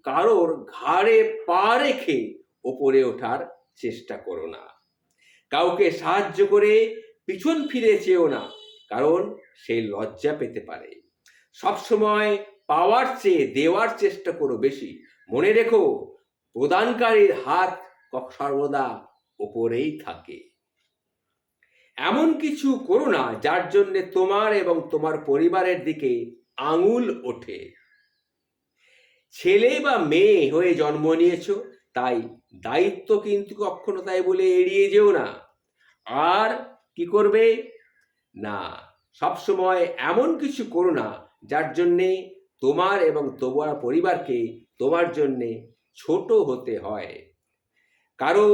কারোর ঘাড়ে পা রেখে ওপরে ওঠার চেষ্টা করো না। কাউকে সাহায্য করে পিছন ফিরে চেয়েও না, কারণ সে লজ্জা পেতে পারে। সবসময় পাওয়ার চেয়ে দেওয়ার চেষ্টা করো বেশি। মনে রেখো, প্রদানকারীর হাত সর্বদা ওপরেই থাকে। এমন কিছু করো না যার জন্য তোমার এবং তোমার পরিবারের দিকে আঙুল ওঠে। ছেলে বা মেয়ে হয়ে জন্ম নিয়েছো, তাই দায়িত্ব কিন্তু কখনো তাই বলে এড়িয়ে যেও না। আর কি করবে না, সবসময় এমন কিছু করো না যার জন্যে তোমার এবং তোমার পরিবারকে তোমার জন্যে ছোট হতে হয়। কারো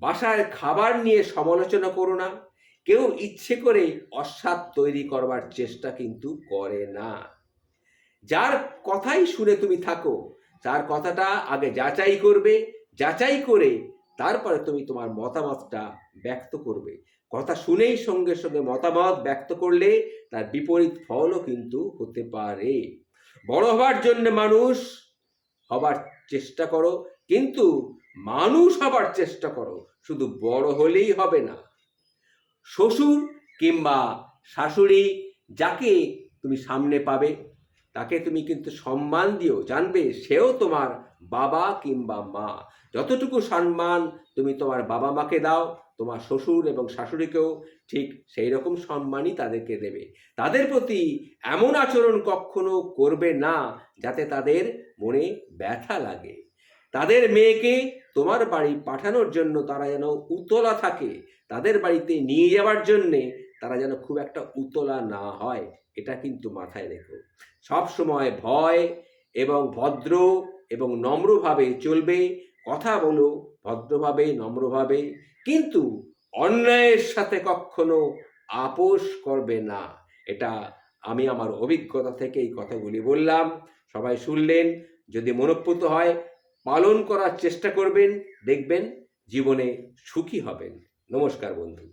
বাসায় খাবার নিয়ে সমালোচনা করো না। কেউ ইচ্ছে করে অস্বাদ তৈরি করবার চেষ্টা কিন্তু করে না। যার কথাই শুনে তুমি থাকো, তার কথাটা আগে যাচাই করবে, যাচাই করে তারপরে তুমি তোমার মতামতটা ব্যক্ত করবে। কথা শুনেই সঙ্গে সঙ্গে মতামত ব্যক্ত করলে তার বিপরীত ফলও কিন্তু হতে পারে। বড় হবার জন্য মানুষ হবার চেষ্টা করো, কিন্তু মানুষ হবার চেষ্টা করো, শুধু বড় হলেই হবে না। শ্বশুর কিংবা শাশুড়ি যাকে তুমি সামনে পাবে তাকে তুমি কিন্তু সম্মান দিও, জানবে সেও তোমার বাবা কিংবা মা। যতটুকু সম্মান তুমি তোমার বাবা মাকে দাও, তোমার শ্বশুর এবং শাশুড়িকেও ঠিক সেই রকম সম্মানই তাদেরকে দেবে। তাদের প্রতি এমন আচরণ কখনো করবে না যাতে তাদের মনে ব্যথা লাগে। তাদের মেয়েকে তোমার বাড়ি পাঠানোর জন্য তারা যেন উতলা থাকে, তাদের বাড়িতে নিয়ে যাওয়ার জন্যে তারা যেন খুব একটা উতলা না হয়, এটা কিন্তু মাথায় রেখো। সব সময় ভয় এবং ভদ্র এবং নম্রভাবে চলবে, কথা বলো ভদ্রভাবে নম্রভাবে, কিন্তু অন্যায়ের সাথে কখনো আপোষ করবে না। এটা আমি আমার অভিজ্ঞতা থেকে এই কথাগুলি বললাম, সবাই শুনলেন। যদি মনোপ্রত হয় পালন করার চেষ্টা করবেন, দেখবেন জীবনে সুখী হবেন। নমস্কার বন্ধু।